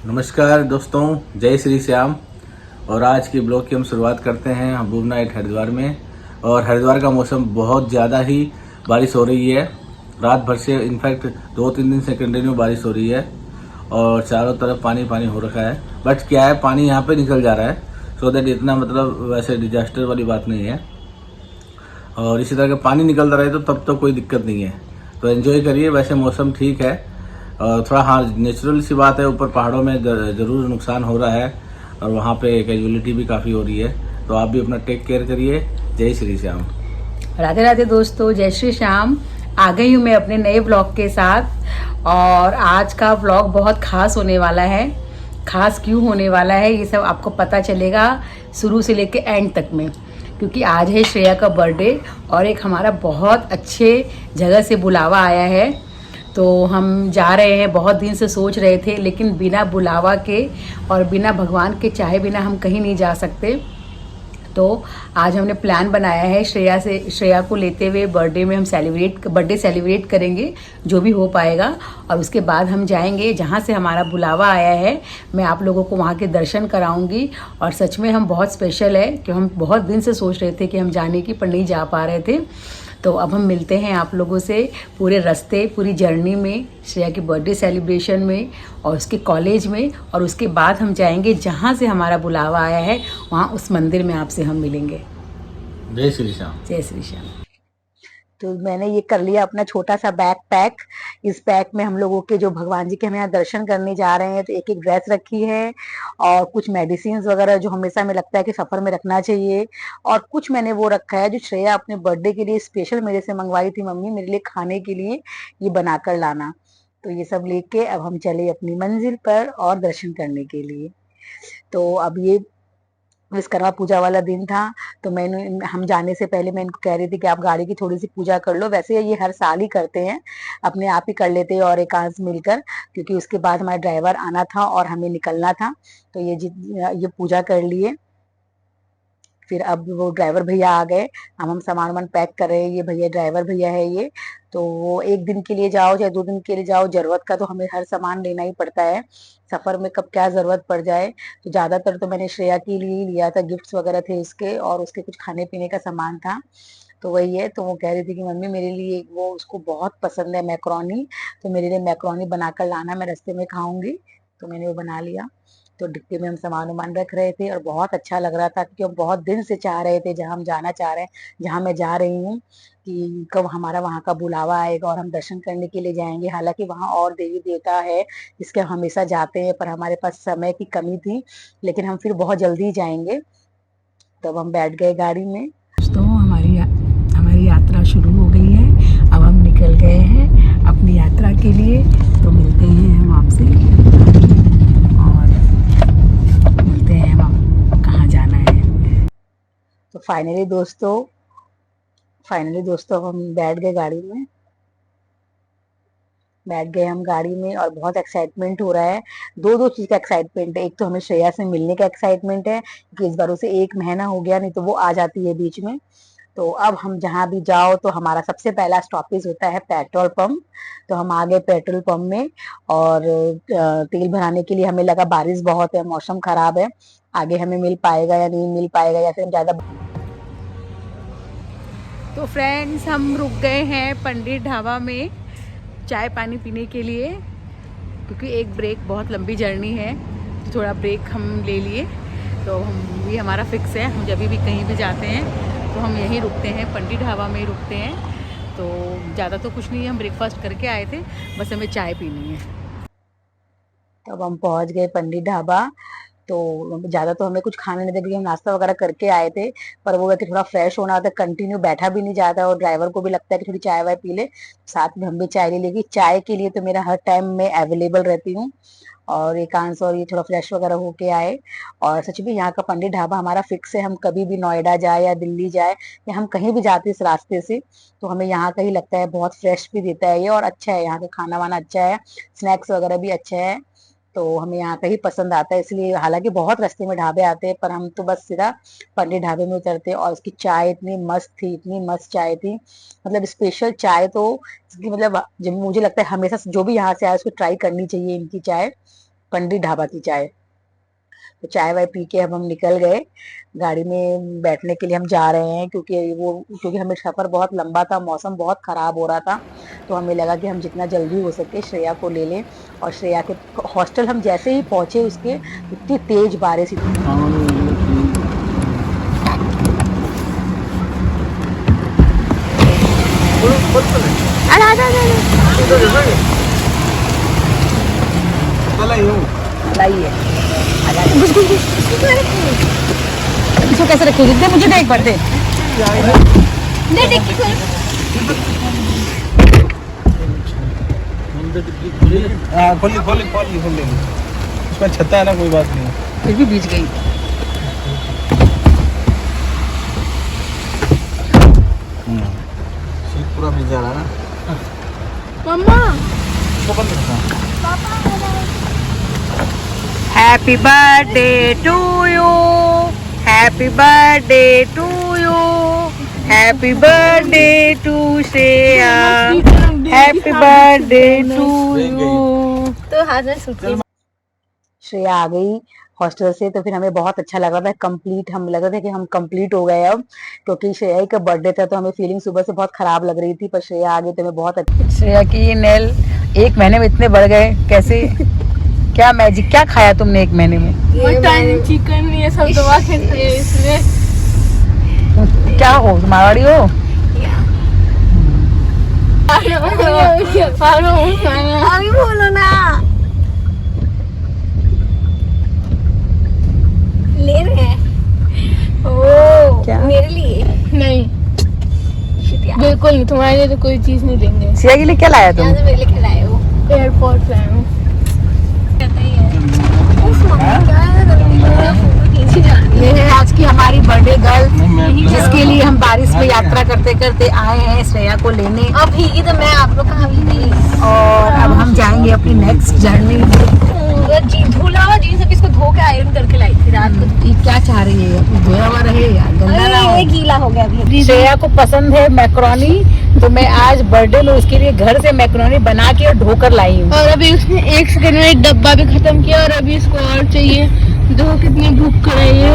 नमस्कार दोस्तों, जय श्री श्याम। और आज की ब्लॉग की हम शुरुआत करते हैं हबूब नाइट हरिद्वार में। और हरिद्वार का मौसम बहुत ज़्यादा ही बारिश हो रही है। रात भर से इनफैक्ट 2-3 दिन से कंटिन्यू बारिश हो रही है और चारों तरफ पानी पानी हो रखा है। बट क्या है, पानी यहाँ पे निकल जा रहा है, सो दैट इतना मतलब वैसे डिजास्टर वाली बात नहीं है। और इसी तरह का पानी निकलता रहे तो तब तो कोई दिक्कत नहीं है, तो एंजॉय करिए। वैसे मौसम ठीक है और थोड़ा हाँ नेचुरल सी बात है, ऊपर पहाड़ों में ज़रूर नुकसान हो रहा है और वहाँ पे कैजुअलिटी भी काफ़ी हो रही है, तो आप भी अपना टेक केयर करिए। जय श्री श्याम। राधे राधे दोस्तों, जय श्री श्याम। आ गई हूँ मैं अपने नए ब्लॉग के साथ। और आज का ब्लॉग बहुत खास होने वाला है। खास क्यों होने वाला है ये सब आपको पता चलेगा शुरू से लेके एंड तक में, क्योंकि आज है श्रेया का बर्थडे और एक हमारा बहुत अच्छे जगह से बुलावा आया है। तो हम जा रहे हैं। बहुत दिन से सोच रहे थे, लेकिन बिना बुलावा के और बिना भगवान के चाहे बिना हम कहीं नहीं जा सकते। तो आज हमने प्लान बनाया है श्रेया को लेते हुए बर्थडे में हम बर्थडे सेलिब्रेट करेंगे जो भी हो पाएगा। और उसके बाद हम जाएंगे जहाँ से हमारा बुलावा आया है। मैं आप लोगों को वहाँ के दर्शन कराऊंगी। और सच में हम बहुत स्पेशल है कि हम बहुत दिन से सोच रहे थे कि हम जाने की, पर नहीं जा पा रहे थे। तो अब हम मिलते हैं आप लोगों से पूरे रास्ते, पूरी जर्नी में, श्रेया की बर्थडे सेलिब्रेशन में और उसके कॉलेज में। और उसके बाद हम जाएंगे जहाँ से हमारा बुलावा आया है, वहाँ उस मंदिर में आपसे हम मिलेंगे। जय श्री श्याम। जय श्री श्याम। तो मैंने ये कर लिया अपना छोटा सा बैग पैक। इस बैग में हम लोगों के जो भगवान जी के हम यहाँ दर्शन करने जा रहे हैं, तो एक एक ड्रेस रखी है और कुछ मेडिसिन वगैरह जो हमेशा में लगता है कि सफर में रखना चाहिए। और कुछ मैंने वो रखा है जो श्रेया अपने बर्थडे के लिए स्पेशल मेरे से मंगवाई थी, मम्मी मेरे लिए खाने के लिए ये बनाकर लाना। तो ये सब लेके अब हम चले अपनी मंजिल पर और दर्शन करने के लिए। तो अब ये विश्वकर्मा पूजा वाला दिन था। तो मैंने, हम जाने से पहले मैं इनको कह रही थी कि आप गाड़ी की थोड़ी सी पूजा कर लो। वैसे ये हर साल ही करते हैं, अपने आप ही कर लेते हैं और एकांश मिलकर, क्योंकि उसके बाद हमारा ड्राइवर आना था और हमें निकलना था। तो ये पूजा कर लिए। फिर अब वो ड्राइवर भैया आ गए। अब हम सामान वामान पैक कर रहे हैं। ये भैया ड्राइवर भैया है ये। तो वो एक दिन के लिए जाओ चाहे 2 दिन के लिए जाओ, जरूरत का तो हमें हर सामान लेना ही पड़ता है। सफर में कब क्या जरूरत पड़ जाए। तो ज्यादातर तो मैंने श्रेया के लिए ही लिया था, गिफ्ट्स वगैरह थे उसके और उसके कुछ खाने पीने का सामान था। तो वही है। तो वो कह रही थी कि मम्मी मेरे लिए, वो उसको बहुत पसंद है मैक्रोनी, तो मेरे लिए मैक्रोनी बनाकर लाना, मैं रास्ते में खाऊंगी। तो मैंने वो बना लिया। तो डिब्बे में हम सामान वामान रख रहे थे और बहुत अच्छा लग रहा था, क्योंकि हम बहुत दिन से चाह रहे थे, जहाँ हम जाना चाह रहे हैं, जहाँ मैं जा रही हूँ, कि कब हमारा वहाँ का बुलावा आएगा और हम दर्शन करने के लिए जाएंगे। हालांकि वहाँ और देवी देवता है जिसके हम हमेशा जाते हैं, पर हमारे पास समय की कमी थी, लेकिन हम फिर बहुत जल्दी जाएंगे। तब हम बैठ गए गाड़ी में। दोस्तों, हमारी यात्रा शुरू हो गई है। अब हम निकल गए हैं अपनी यात्रा के लिए। तो मिलते हैं हम आपसे और मिलते हैं हम कहाँ जाना है। तो फाइनली दोस्तों हम बैठ गए गाड़ी में। बैठ गए हम गाड़ी में और बहुत एक्साइटमेंट हो रहा है। दो दो चीज का एक्साइटमेंट है। एक तो हमें श्रेया से मिलने का एक्साइटमेंट है, कि इस बार उसे 1 महीना हो गया, नहीं तो वो आ जाती है बीच में। तो अब हम जहाँ भी जाओ तो हमारा सबसे पहला स्टॉपेज होता है पेट्रोल पंप। तो हम आ गए पेट्रोल पंप में और तेल भराने के लिए। हमें लगा बारिश बहुत है, मौसम खराब है, आगे हमें मिल पाएगा या नहीं मिल पाएगा, या फिर हम ज्यादा। तो फ्रेंड्स, हम रुक गए हैं पंडित ढाबा में चाय पानी पीने के लिए, क्योंकि एक ब्रेक, बहुत लंबी जर्नी है तो थोड़ा ब्रेक हम ले लिए। तो हम भी, हमारा फिक्स है, हम जब भी कहीं भी जाते हैं तो हम यहीं रुकते हैं, पंडित ढाबा में ही रुकते हैं। तो ज़्यादा तो कुछ नहीं है, हम ब्रेकफास्ट करके आए थे, बस हमें चाय पीनी है। तब हम पहुंच गए पंडित ढाबा। तो ज्यादा तो हमें कुछ खाने नहीं था, क्योंकि हम नाश्ता वगैरह करके आए थे। पर वो है कि थोड़ा फ्रेश होना होता है, कंटिन्यू बैठा भी नहीं जाता और ड्राइवर को भी लगता है कि थोड़ी चाय वाय पी ले। साथ में हम भी चाय ले लेगी। चाय के लिए तो मेरा हर टाइम में अवेलेबल रहती हूँ। और एकांश और ये थोड़ा फ्रेश वगैरह होके आए। और सच में यहाँ का पंडित ढाबा हमारा फिक्स है। हम कभी भी नोएडा जाए या दिल्ली जाए या हम कहीं भी जाते इस रास्ते से, तो हमें यहाँ का ही लगता है। बहुत फ्रेश भी देता है ये और अच्छा है, यहाँ का खाना वाना अच्छा है, स्नैक्स वगैरह भी अच्छा है। तो हमें यहाँ का ही पसंद आता है, इसलिए। हालांकि बहुत रास्ते में ढाबे आते हैं, पर हम तो बस सीधा पंडित ढाबे में उतरते हैं। और उसकी चाय इतनी मस्त थी, इतनी मस्त चाय थी, मतलब स्पेशल चाय। तो इसकी मतलब जब मुझे लगता है हमेशा जो भी यहाँ से आए उसको ट्राई करनी चाहिए इनकी चाय। पंडित ढाबा की चाय। तो चाय वाय पी के अब हम निकल गए, गाड़ी में बैठने के लिए हम जा रहे हैं, क्योंकि हमें सफर बहुत लंबा था, मौसम बहुत खराब हो रहा था, तो हमें लगा कि हम जितना जल्दी हो सके श्रेया को ले लें। और श्रेया के हॉस्टल हम जैसे ही पहुंचे, उसके इतनी तेज बारिश इसको कैसे रखोगे? दे मुझे, एक बार दे। खोली उसमें छत्ता है ना, कोई बात नहीं। फिर भी भीज गई। पूरा भिजा रहा ना मम्मा। इसको बंद रखा। Happy birthday to you, happy birthday to you, happy birthday to Shreya, happy birthday to you. तो हाथ में सूटकेस। श्रेया आ गई हॉस्टल से, तो फिर हमें बहुत अच्छा लग रहा था, कंप्लीट हम लग रहा था कि हम कंप्लीट हो गए अब, क्योंकि श्रेया का बर्थडे था, तो हमें फीलिंग सुबह से बहुत खराब लग रही थी, पर श्रेया आ गई तो हमें बहुत अच्छा। श्रेया की नेल 1 महीने में इतने बढ़ गए, कैसे? क्या मैजिक, क्या खाया तुमने 1 महीने में? मटन, चिकन, ये सब दवा खेलते हैं इसमें। क्या हो, मारवाड़ी हो? अभी बोलो ना। ले रहे हैं। ओ क्या? मेरे लिए नहीं, बिल्कुल नहीं, तुम्हारे लिए तो कोई चीज नहीं देंगे। श्रेया के लिए क्या लाया तुम? यहाँ से मेरे लिए खिलाए हो, एयरपोर्ट लाए हो। ये है आज की हमारी बर्थडे गर्ल, जिसके लिए हम बारिश में यात्रा करते करते आए हैं श्रेया को लेने। अब भीगी तो मैं आप लोग कहाँ भीगी। और अब हम जाएंगे अपनी नेक्स्ट जर्नी। जी धुला हुआ जीन्स अभी इसको धो के आयरन करके लाई थी रात को। ये क्या चाह रही है? कुछ धोया हुआ रहे यार, गंदा ना हो। ये गीला हो गया अभी। श्रेया को पसंद है मैक्रोनी, तो मैं आज बर्थडे में उसके लिए घर से मैक्रोनी बना के और ढोकर लाई हूँ। और अभी उसने 1 सेकंड में एक डब्बा भी खत्म किया, और अभी इसको और चाहिए। देखो कितनी भूख कर रही है।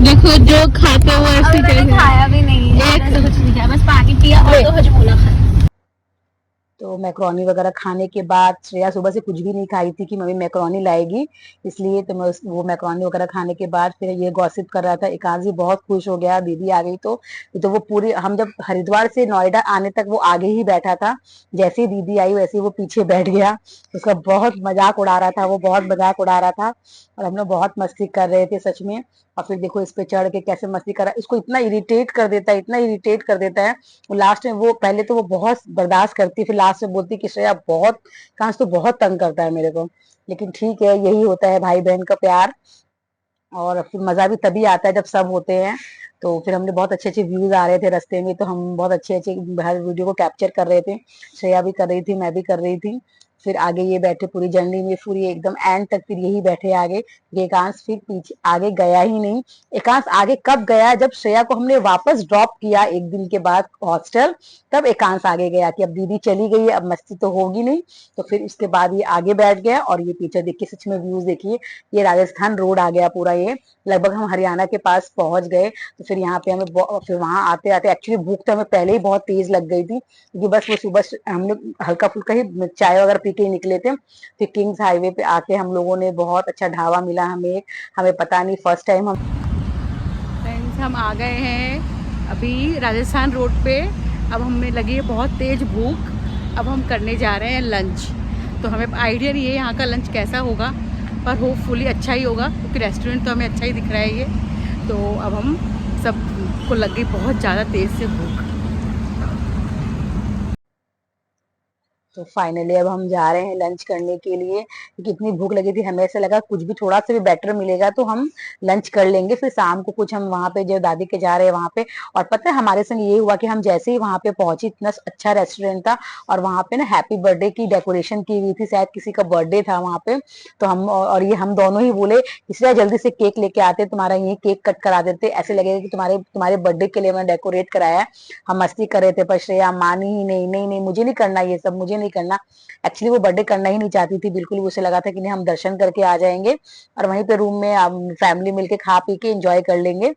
देखो जो खाते हुए ऐसे कैसे खाया भी नहीं है, कुछ नहीं खाया, बस पानी पिया और 2 हजमोला खाया। तो मैक्रोनी वगैरह खाने के बाद श्रेया सुबह से कुछ भी नहीं खाई थी कि मम्मी मैक्रोनी लाएगी, इसलिए तो मैं वो मैक्रोनी वगैरह खाने के बाद फिर ये गॉसिप कर रहा था। एकांश भी बहुत खुश हो गया, दीदी आ गई तो वो पूरी, हम जब हरिद्वार से नोएडा आने तक वो आगे ही बैठा था, जैसे ही दीदी आई वैसे ही वो पीछे बैठ गया। उसका बहुत मजाक उड़ा रहा था, वो बहुत मजाक उड़ा रहा था, और हम लोग बहुत मस्ती कर रहे थे सच में। और फिर देखो इस पे चढ़ के कैसे मस्ती कर रहा है, इसको इतना इरिटेट कर देता है, इतना इरिटेट कर देता है। लास्ट में वो, पहले तो वो बहुत बर्दाश्त करती, फिर लास्ट में बोलती कि श्रेया बहुत, कांच तो बहुत तंग करता है मेरे को। लेकिन ठीक है, यही होता है भाई बहन का प्यार। और फिर मजा भी तभी आता है जब सब होते हैं। तो फिर हमने बहुत अच्छे अच्छे व्यूज आ रहे थे रास्ते में, तो हम बहुत अच्छे अच्छे हर वीडियो को कैप्चर कर रहे थे। श्रेया भी कर रही थी, मैं भी कर रही थी। फिर आगे ये बैठे पूरी जर्नी में, पूरी एकदम एंड तक फिर यही बैठे आगे। एकांश फिर पीछे आगे गया ही नहीं। एकांश आगे कब गया? जब श्रेया को हमने वापस ड्रॉप किया 1 दिन के बाद हॉस्टल, तब एकांश आगे गया कि अब दीदी चली गई है, अब मस्ती तो होगी नहीं। तो फिर उसके बाद ये आगे बैठ गया, और ये पीछे देखिए, सच में व्यूज देखिए, ये राजस्थान रोड आ गया पूरा। ये लगभग हम हरियाणा के पास पहुंच गए। तो फिर यहाँ पे हमें फिर वहां आते आते एक्चुअली भूख तो हमें पहले ही बहुत तेज लग गई थी, क्योंकि बस वो सुबह हम लोग हल्का फुल्का ही चाय वगैरह पी के ही निकले थे। फिर किंग्स हाईवे पे आके हम लोगों ने बहुत अच्छा ढाबा मिला हमें पता नहीं, फर्स्ट टाइम हम फ्रेंड्स हम आ गए हैं अभी राजस्थान रोड पे। अब हमें लगी है बहुत तेज भूख, अब हम करने जा रहे हैं लंच। तो हमें आइडिया नहीं है यहाँ का लंच कैसा होगा, पर होपफुली अच्छा ही होगा, क्योंकि रेस्टोरेंट तो हमें अच्छा ही दिख रहा है ये। तो अब हम सबको लग गई बहुत ज़्यादा तेज़ से भूख। तो फाइनली अब हम जा रहे हैं लंच करने के लिए, क्योंकि इतनी भूख लगी थी, हमें ऐसा लगा कुछ भी थोड़ा सा भी बेटर मिलेगा तो हम लंच कर लेंगे, फिर शाम को कुछ हम वहां पे जो दादी के जा रहे हैं वहां पे। और पता है हमारे संग ये हुआ कि हम जैसे ही वहां पे पहुंचे, इतना अच्छा रेस्टोरेंट था, और वहां पे ना हैप्पी बर्थडे की डेकोरेशन की हुई थी, शायद किसी का बर्थडे था वहां पे। तो हम और ये हम दोनों ही बोले, इसलिए जल्दी से केक लेके आते, तुम्हारा ये केक कट करा देते, ऐसे लगेगा कि तुम्हारे बर्थडे के लिए मैंने डेकोरेट कराया है। हम मस्ती कर रहे थे, पर श्रेया मानी ही नहीं, नहीं नहीं मुझे नहीं करना ये सब, मुझे नहीं नहीं करना। एक्चुअली वो बर्थडे करना ही नहीं चाहती थी बिल्कुल, उसे लगा था कि नहीं हम दर्शन करके आ जाएंगे और वहीं पे रूम में हम फैमिली मिलके खा पी के एंजॉय कर लेंगे।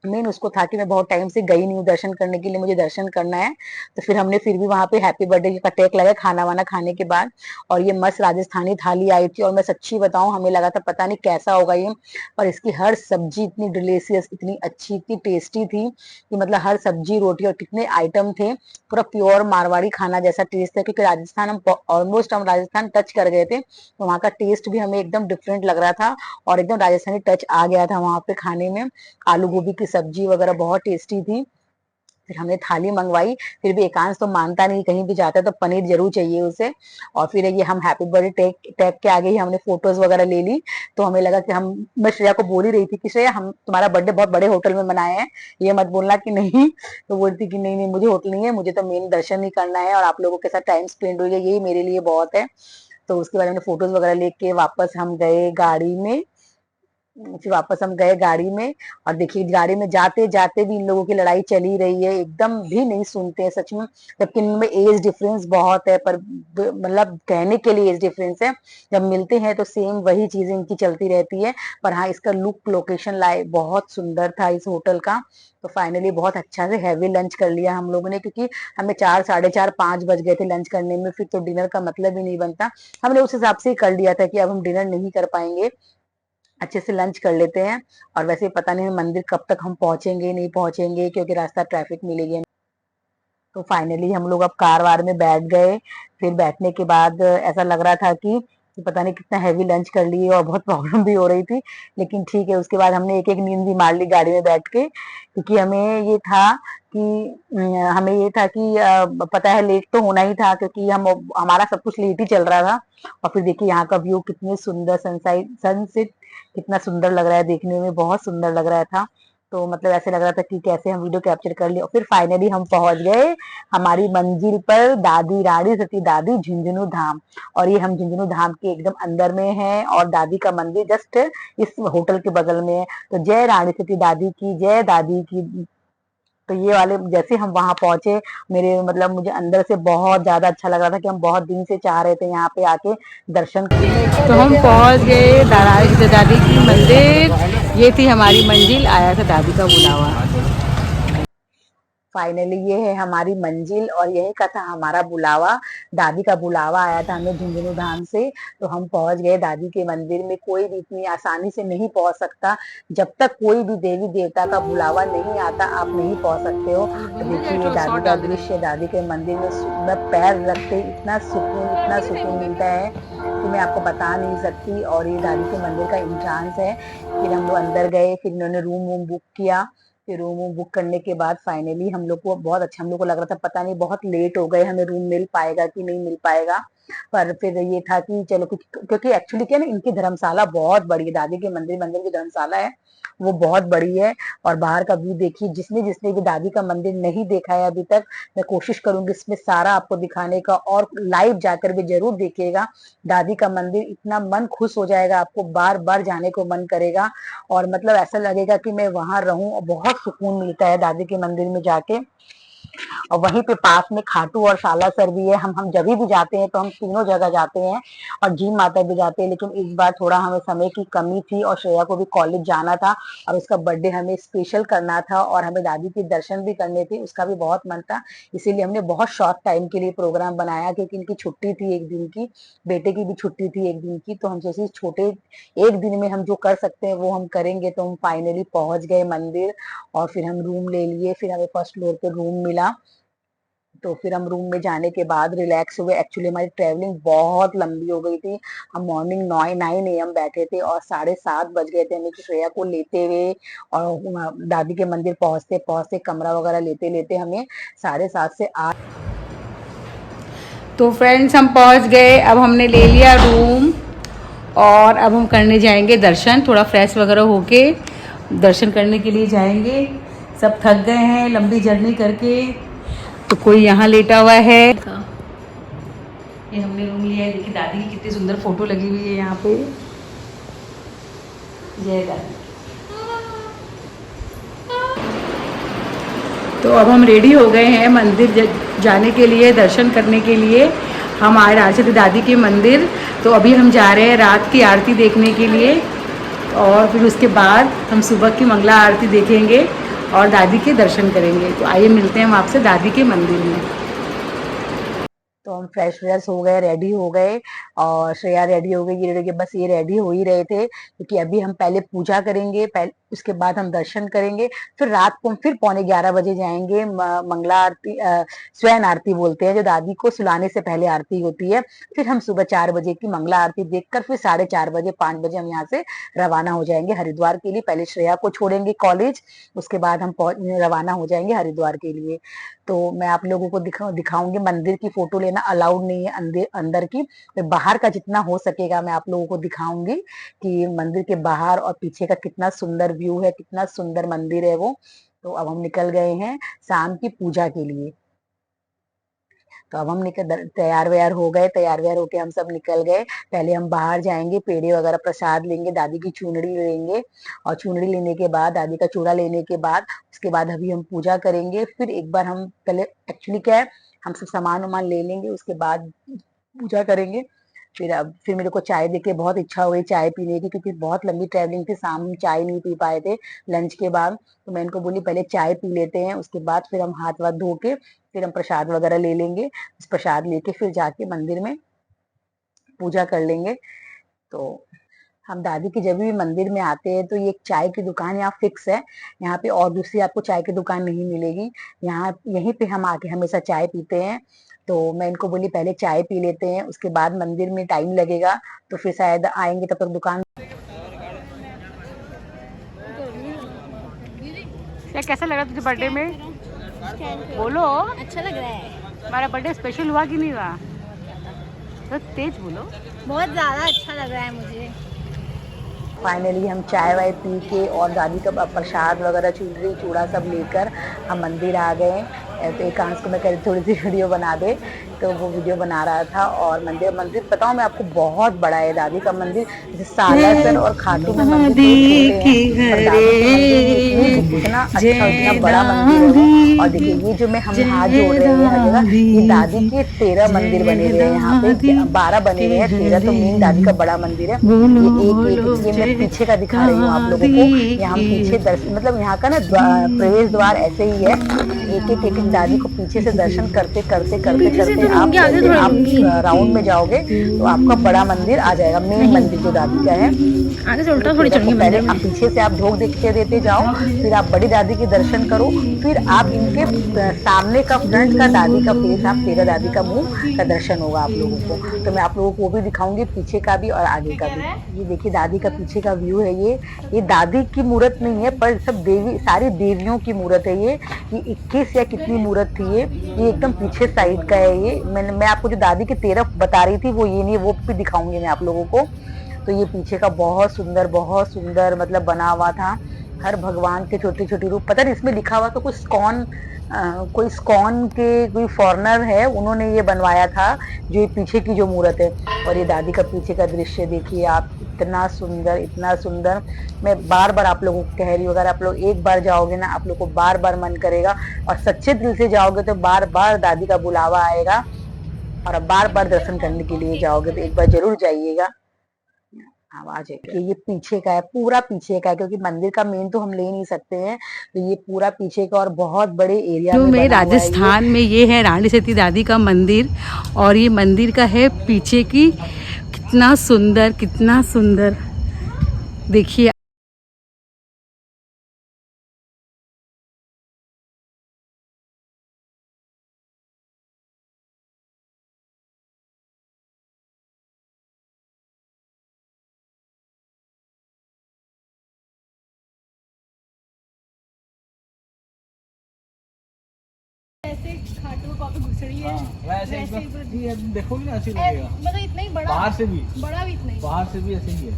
मेन उसको था कि मैं बहुत टाइम से गई नहीं हूँ दर्शन करने के लिए, मुझे दर्शन करना है। तो फिर हमने फिर भी वहां पे हैप्पी बर्थडे का टेक लगाया खाना वाना खाने के बाद, और ये मस्त राजस्थानी थाली आई थी। और मैं सच्ची बताऊं, हमें लगा था पता नहीं कैसा होगा ये, पर इसकी हर सब्जी इतनी डिलीशियस, इतनी अच्छी, इतनी टेस्टी थी कि मतलब हर सब्जी रोटी और कितने आइटम थे, पूरा प्योर मारवाड़ी खाना जैसा टेस्ट है। क्योंकि राजस्थान हम ऑलमोस्ट हम राजस्थान टच कर गए थे, तो वहाँ का टेस्ट भी हमें एकदम डिफरेंट लग रहा था और एकदम राजस्थानी टच आ गया था वहां पे खाने में। आलू गोभी की सब्जी वगैरह बहुत टेस्टी थी। फिर हमने थाली मंगवाई, फिर भी एकांश तो मानता नहीं, कहीं भी जाता है तो पनीर जरूर चाहिए उसे। और फिर ये हम हैप्पी बर्थडे टैग के आगे ही हमने फोटोज वगैरह ले ली। तो हमें लगा कि मैं श्रेया को बोल ही रही थी कि श्रेया हम तुम्हारा बर्थडे बहुत बड़े होटल में मनाए हैं, ये मत बोलना कि नहीं। तो बोलती कि नहीं नहीं मुझे होटल नहीं है, मुझे तो मेन दर्शन ही करना है और आप लोगों के साथ टाइम स्पेंड हो जाए, यही मेरे लिए बहुत है। तो उसके बाद हमने फोटोज वगैरह लेके वापस हम गए गाड़ी में। फिर वापस हम गए गाड़ी में, और देखिए गाड़ी में जाते जाते भी इन लोगों की लड़ाई चली रही है, एकदम भी नहीं सुनते हैं सच में। जबकि इनमें एज डिफरेंस बहुत है, पर मतलब कहने के लिए एज डिफरेंस है, जब मिलते हैं तो सेम वही चीजें इनकी चलती रहती है। पर हाँ, इसका लुक लोकेशन लाइव बहुत सुंदर था इस होटल का। तो फाइनली बहुत अच्छा से हैवी लंच कर लिया हम लोगों ने, क्योंकि हमें 4, साढ़े 4, 5 बज गए थे लंच करने में, फिर तो डिनर का मतलब ही नहीं बनता। हमने उस हिसाब से ही कर लिया था कि अब हम डिनर नहीं कर पाएंगे, अच्छे से लंच कर लेते हैं। और वैसे पता नहीं मंदिर कब तक हम पहुंचेंगे नहीं पहुंचेंगे, क्योंकि रास्ता ट्रैफिक मिलेगी। तो फाइनली हम लोग अब कार वार में बैठ गए। फिर बैठने के बाद ऐसा लग रहा था कि पता नहीं कितना हैवी लंच कर लिए और बहुत प्रॉब्लम भी हो रही थी, लेकिन ठीक है। उसके बाद हमने एक एक नींद भी मार ली गाड़ी में बैठ के, क्योंकि हमें ये था कि पता है लेट तो होना ही था, क्योंकि हमारा सब कुछ लेट ही चल रहा था। और फिर देखिए यहाँ का व्यू कितनी सुंदर, सनसेट कितना सुंदर लग रहा है, देखने में बहुत सुंदर लग रहा था। तो मतलब ऐसे लग रहा था कि कैसे हम वीडियो कैप्चर कर लिए। और फिर फाइनली हम पहुंच गए हमारी मंजिल पर, दादी रानी सती दादी झुंझुनू धाम। और ये हम झुंझुनू धाम के एकदम अंदर में है, और दादी का मंदिर जस्ट इस होटल के बगल में है। तो जय रानी सती दादी की, जय दादी की। तो ये वाले जैसे हम वहां पहुंचे, मुझे अंदर से बहुत ज्यादा अच्छा लग रहा था कि हम बहुत दिन से चाह रहे थे यहाँ पे आके दर्शन करने। तो हम पहुंच गए दादी की मंदिर, ये थी हमारी मंजिल, आया था दादी का बुलावा। फाइनली ये है हमारी मंजिल, और यही का था हमारा बुलावा। दादी का बुलावा आया था हमें झुंझुनू धाम से। तो हम पहुंच गए दादी के मंदिर में। कोई भी इतनी आसानी से नहीं पहुंच सकता, जब तक कोई भी देवी देवता का बुलावा नहीं आता आप नहीं पहुंच सकते हो। तो देखिए ये दादी का दृश्य, दादी के मंदिर में पैर रखते इतना सुकून मिलता है कि मैं आपको बता नहीं सकती। और ये दादी के मंदिर का एंट्रेंस है। फिर हम लोग अंदर गए, फिर इन्होंने रूम बुक किया। फिर रूम बुक करने के बाद फाइनली हम लोग को बहुत अच्छा, हम लोग को लग रहा था पता नहीं बहुत लेट हो गए, हमें रूम मिल पाएगा कि नहीं मिल पाएगा। पर फिर ये था कि चलो, क्योंकि एक्चुअली क्या ना, इनकी धर्मशाला बहुत बड़ी है, दादी के मंदिर की धर्मशाला है वो बहुत बड़ी है। और बाहर का व्यू देखिए, जिसने भी दादी का मंदिर नहीं देखा है अभी तक, मैं कोशिश करूंगी इसमें सारा आपको दिखाने का, और लाइव जाकर भी जरूर देखिएगा दादी का मंदिर। इतना मन खुश हो जाएगा, आपको बार बार जाने को मन करेगा, और मतलब ऐसा लगेगा कि मैं वहां रहूं। और बहुत सुकून मिलता है दादी के मंदिर में जाके। और वहीं पे पास में खाटू और सालासर भी है। हम जब भी जाते हैं तो हम तीनों जगह जाते हैं, और जीन माता भी जाते हैं। लेकिन इस बार थोड़ा हमें समय की कमी थी, और श्रेया को भी कॉलेज जाना था, और उसका बर्थडे हमें स्पेशल करना था, और हमें दादी के दर्शन भी करने थे, उसका भी बहुत मन था। इसीलिए हमने बहुत शॉर्ट टाइम के लिए प्रोग्राम बनाया, क्योंकि इनकी छुट्टी थी एक दिन की, बेटे की भी छुट्टी थी एक दिन की। तो हम सोचे छोटे एक दिन में हम जो कर सकते हैं वो हम करेंगे। तो हम फाइनली पहुंच गए मंदिर, और फिर हम रूम ले लिए। फिर हमें फर्स्ट फ्लोर पे रूम मिला। तो फिर हम रूम में जाने के बाद रिलैक्स हुए। एक्चुअली हमारी ट्रैवलिंग बहुत लंबी हो गई थी। हम मॉर्निंग 9 AM बैठे थे, और 7:30 बज गए थे हमें श्रेया को लेते हुए, और दादी के मंदिर पहुंचते पहुंचते कमरा वगैरह लेते लेते हमें 7:30 से 8। तो फ्रेंड्स हम पहुंच गए, अब हमने ले लिया रूम, और अब हम करने जाएंगे दर्शन। थोड़ा फ्रेश वगैरह होके दर्शन करने के लिए जाएंगे। सब थक गए हैं लंबी जर्नी करके। तो कोई यहाँ लेटा हुआ है, ये हमने रूम लिया है। देखिए दादी की कितनी सुंदर फोटो लगी हुई है यहाँ पे। जय दादी। तो अब हम रेडी हो गए हैं मंदिर जाने के लिए, दर्शन करने के लिए। हम आए राजसती दादी के मंदिर। तो अभी हम जा रहे हैं रात की आरती देखने के लिए और फिर उसके बाद हम सुबह की मंगला आरती देखेंगे और दादी के दर्शन करेंगे। तो आइए मिलते हैं हम आपसे दादी के मंदिर में। तो हम फ्रेश व्रेश हो गए, रेडी हो गए और श्रेया रेडी हो गई, ये रेडी, बस ये रेडी हो ही रहे थे क्योंकि अभी हम पहले पूजा करेंगे, उसके बाद हम दर्शन करेंगे, फिर रात को हम फिर 11:45 बजे जाएंगे मंगला आरती, स्वयं आरती बोलते हैं, जो दादी को सुलाने से पहले आरती होती है। फिर हम सुबह 4 बजे की मंगला आरती देखकर फिर 4:30 बजे 5 बजे हम यहाँ से रवाना हो जाएंगे हरिद्वार के लिए। पहले श्रेया को छोड़ेंगे कॉलेज, उसके बाद हम रवाना हो जाएंगे हरिद्वार के लिए। तो मैं आप लोगों को दिखाऊंगी। मंदिर की फोटो लेना अलाउड नहीं है अंदर की, तो बाहर का जितना हो सकेगा मैं आप लोगों को दिखाऊंगी कि मंदिर के बाहर और पीछे का कितना सुंदर व्यू है, कितना सुंदर मंदिर है वो। तो अब हम निकल गए हैं शाम की पूजा के लिए। तो अब हम तैयार व्यार हो गए, तैयार व्यार होके हम सब निकल गए। पहले हम बाहर जाएंगे, पेड़े वगैरह प्रसाद लेंगे, दादी की चुनरी लेंगे और चुनरी लेने के बाद, दादी का चूड़ा लेने के बाद, उसके बाद अभी हम पूजा करेंगे। फिर एक बार हम पहले एक्चुअली क्या है, हम सब सामान वामान ले लेंगे, उसके बाद पूजा करेंगे। फिर मेरे को चाय देके बहुत इच्छा हुई चाय पीने की, क्योंकि बहुत लंबी ट्रैवलिंग थी, शाम में चाय नहीं पी पाए थे लंच के बाद। तो मैं इनको बोली पहले चाय पी लेते हैं, उसके बाद फिर हम हाथ वाथ धो के फिर हम प्रसाद वगैरह ले लेंगे। इस प्रसाद लेके फिर जाके मंदिर में पूजा कर लेंगे। तो हम दादी की जब भी मंदिर में आते हैं तो ये एक चाय की दुकान यहाँ फिक्स है, यहाँ पे और दूसरी आपको चाय की दुकान नहीं मिलेगी। यहीं पे हम आके हमेशा चाय पीते हैं। तो मैं इनको बोली पहले चाय पी लेते हैं, उसके बाद मंदिर में टाइम लगेगा तो फिर शायद आएंगे, तब तक दुकान। कैसा लगा तुझे बर्थडे में? बोलो। अच्छा लग रहा है। हमारा बर्थडे स्पेशल हुआ कि नहीं हुआ? तो तेज बोलो। बहुत ज्यादा अच्छा लग रहा है मुझे। फाइनली हम चाय वाय पी के और दादी का प्रसाद वगैरह चुनरी चूड़ा सब लेकर हम मंदिर आ गए। तो एक आंस को मैं कह रही थोड़ी सी वीडियो बना दे, तो वो वीडियो बना रहा था। और मंदिर बताऊं मैं आपको, बहुत बड़ा है दादी का मंदिर। जैसे सालासर और खाटू में मंदिर इतना अच्छा, इतना बड़ा मंदिर है। और देखिए ये जो मैं हम हाथ जोड़ रहे हैं हर जगह, ये दादी के 13 मंदिर बने हुए हैं यहाँ पे, 12 बने हुए हैं, 13 तो मेन दादी का बड़ा मंदिर है। ये मैं पीछे का दिखा रही हूँ आप लोगों को। यहाँ पीछे दर्शन, मतलब यहाँ का ना प्रवेश द्वार ऐसे ही है, एक एक दादी को पीछे से दर्शन करते करते करते करते आप राउंड में जाओगे तो आपका बड़ा मंदिर आ जाएगा, मेन मंदिर जो दादी का है। आगे से उल्टा थोड़ी चढ़ेंगे। पहले आप पीछे से आप ढोक देते जाओ, फिर आप बड़ी दादी के दर्शन करो, फिर आप इनके सामने का फ्रंट का दादी का फेस, आप 13 दादी का मुंह का दर्शन होगा आप लोगों को। तो मैं आप लोगों को वो भी दिखाऊंगी, पीछे का भी और आगे का भी। ये देखिए दादी का पीछे का व्यू है। ये दादी की मूर्त नहीं है, पर सब देवी, सारी देवियों की मूर्त है। ये 21 या कितनी मूर्त थी ये एकदम पीछे साइड का है। ये मैं आपको जो दादी की 13 बता रही थी वो ये नहीं, वो भी दिखाऊंगी मैं आप लोगों को। तो ये पीछे का बहुत सुंदर मतलब बना हुआ था, हर भगवान के छोटे छोटे रूप। पता नहीं इसमें लिखा हुआ तो कुछ कोई स्कॉन के कोई फॉरेनर है, उन्होंने ये बनवाया था, जो ये पीछे की जो मूर्त है। और ये दादी का पीछे का दृश्य देखिए आप, इतना सुंदर। मैं बार बार आप लोगों को कह रही हूँ, अगर आप लोग एक बार जाओगे ना, आप लोग को बार बार मन करेगा, और सच्चे दिल से जाओगे तो बार बार दादी का बुलावा आएगा और बार बार दर्शन करने के लिए जाओगे। तो एक बार जरूर जाइएगा। आवाज है कि ये पीछे का है, पूरा पीछे का है, क्योंकि मंदिर का मेन तो हम ले नहीं सकते हैं, तो ये पूरा पीछे का और बहुत बड़े एरिया में राजस्थान में ये है रानी सती दादी का मंदिर। और ये मंदिर का है पीछे की, कितना सुंदर देखिए। वैसे देखोगे ना ऐसे लगेगा, मतलब इतना ही बड़ा, बाहर से भी ऐसे ही है।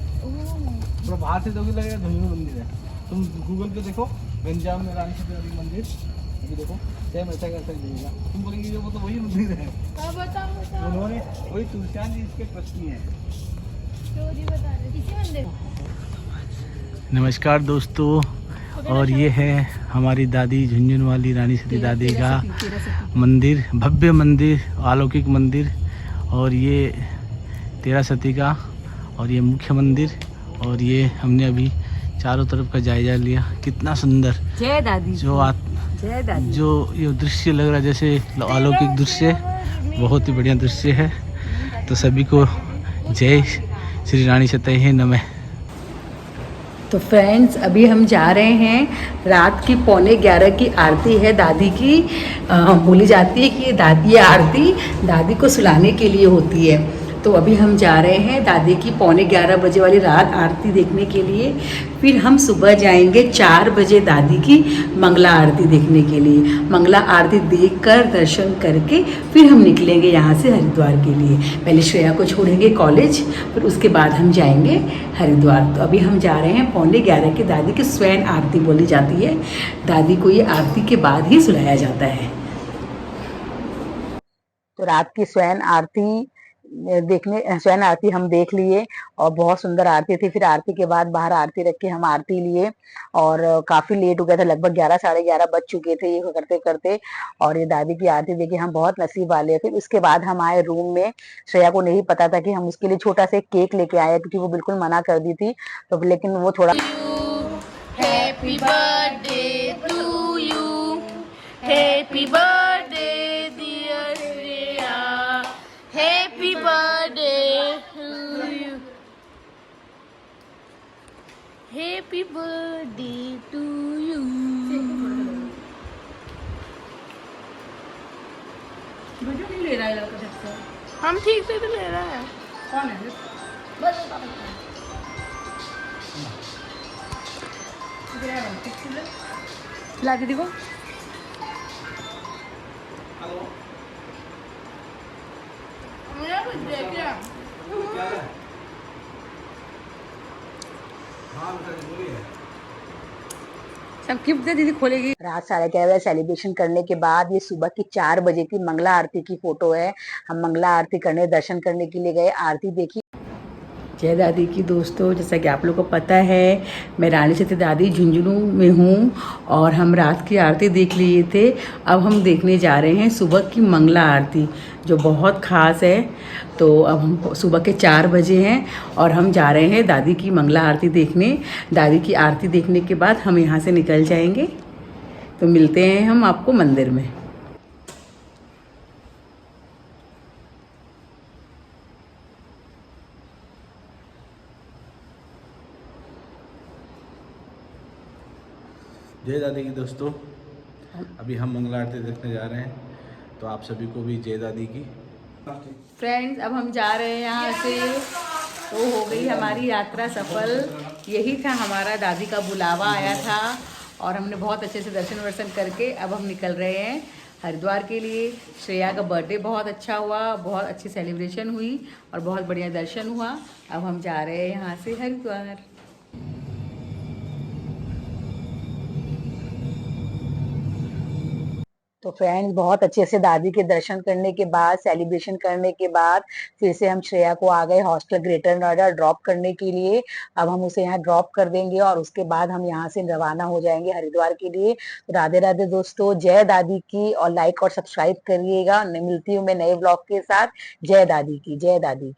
पूरा बाहर से दोगे लगेगा झुंझुनू मंदिर है। तुम गूगल पे देखो गंजाम में रानी सती देवी मंदिर, अभी देखो सेम ऐसा कैसा दिखेगा। तुम बोलेंगे वो तो वही मंदिर है। उन्होंने वही तुलसियान जी इसके ट्रस्टी हैं। नमस्कार दोस्तों, और ये है हमारी दादी झुंझुनू वाली रानी सती दादी का मंदिर, भव्य मंदिर, अलौकिक मंदिर। और ये 13 शती का, और ये मुख्य मंदिर, और ये हमने अभी चारों तरफ का जायजा लिया। कितना सुंदर जय दादी, जय दादी। जो ये दृश्य लग रहा है जैसे अलौकिक दृश्य, बहुत ही बढ़िया दृश्य है। तो सभी को जय श्री रानी सतये नमः। तो फ्रेंड्स अभी हम जा रहे हैं, रात की 11:15 की आरती है दादी की। बोली जाती है कि ये आरती दादी को सुलाने के लिए होती है। तो अभी हम जा रहे हैं दादी की 11:15 बजे वाली रात आरती देखने के लिए। फिर हम सुबह जाएंगे 4 बजे दादी की मंगला आरती देखने के लिए। मंगला आरती देखकर दर्शन करके फिर हम निकलेंगे यहाँ से हरिद्वार के लिए। पहले श्रेया को छोड़ेंगे कॉलेज, फिर उसके बाद हम जाएंगे हरिद्वार। तो अभी हम जा रहे हैं 11:15 की दादी की स्वयं आरती बोली जाती है। दादी को ये आरती के बाद ही सुलाया जाता है। तो रात की स्वयं आरती हम देख लिए और बहुत सुंदर आरती थी। फिर आरती के बाद बाहर आरती रख के हम आरती लिए और काफी लेट हो गया था, लगभग 11 साढ़े 11 बज चुके थे ये करते करते। और ये दादी की आरती देखे हम बहुत नसीब वाले हैं। फिर उसके बाद हम आए रूम में। श्रेया को नहीं पता था कि हम उसके लिए छोटा सा केक लेके आए, क्योंकि वो बिल्कुल मना कर दी थी। तो लेकिन वो थोड़ा happy birthday to you, happy birthday dear Shreya, happy birthday to you, happy birthday to you. Video नहीं ले रहा है लड़का सबसे। हम ठीक से तो ले रहा है। कौन है? ला दीदी को। मुझे कुछ दे क्या? सब गिफ्ट दे दीदी खोलेगी। रात 11:30 बजे सेलिब्रेशन करने के बाद ये सुबह की 4 बजे की मंगला आरती की फोटो है। हम मंगला आरती करने दर्शन करने के लिए गए, आरती देखी। जय दादी की दोस्तों, जैसा कि आप लोगों को पता है मैं रानी सती दादी झुंझुनू में हूँ और हम रात की आरती देख लिए थे। अब हम देखने जा रहे हैं सुबह की मंगला आरती, जो बहुत ख़ास है। तो अब हम सुबह के 4 बजे हैं और हम जा रहे हैं दादी की मंगला आरती देखने। दादी की आरती देखने के बाद हम यहाँ से निकल जाएंगे। तो मिलते हैं हम आपको मंदिर में। जय दादी की दोस्तों, अभी हम मंगला आरती देखने जा रहे हैं, तो आप सभी को भी जय दादी की। फ्रेंड्स अब हम जा रहे हैं यहाँ से। तो हो गई हमारी यात्रा सफल। यही था हमारा दादी का बुलावा आया था और हमने बहुत अच्छे से दर्शन वर्शन करके अब हम निकल रहे हैं हरिद्वार के लिए। श्रेया का बर्थडे बहुत अच्छा हुआ, बहुत अच्छी सेलिब्रेशन हुई और बहुत बढ़िया दर्शन हुआ। अब हम जा रहे हैं यहाँ से हरिद्वार। तो फ्रेंड्स बहुत अच्छे से दादी के दर्शन करने के बाद, सेलिब्रेशन करने के बाद फिर से हम श्रेया को आ गए हॉस्टल ग्रेटर नोएडा ड्रॉप करने के लिए। अब हम उसे यहाँ ड्रॉप कर देंगे और उसके बाद हम यहाँ से रवाना हो जाएंगे हरिद्वार के लिए। तो राधे राधे दोस्तों, जय दादी की, और लाइक और सब्सक्राइब करिएगा। मिलती हूँ मैं नए ब्लॉग के साथ। जय दादी की, जय दादी की।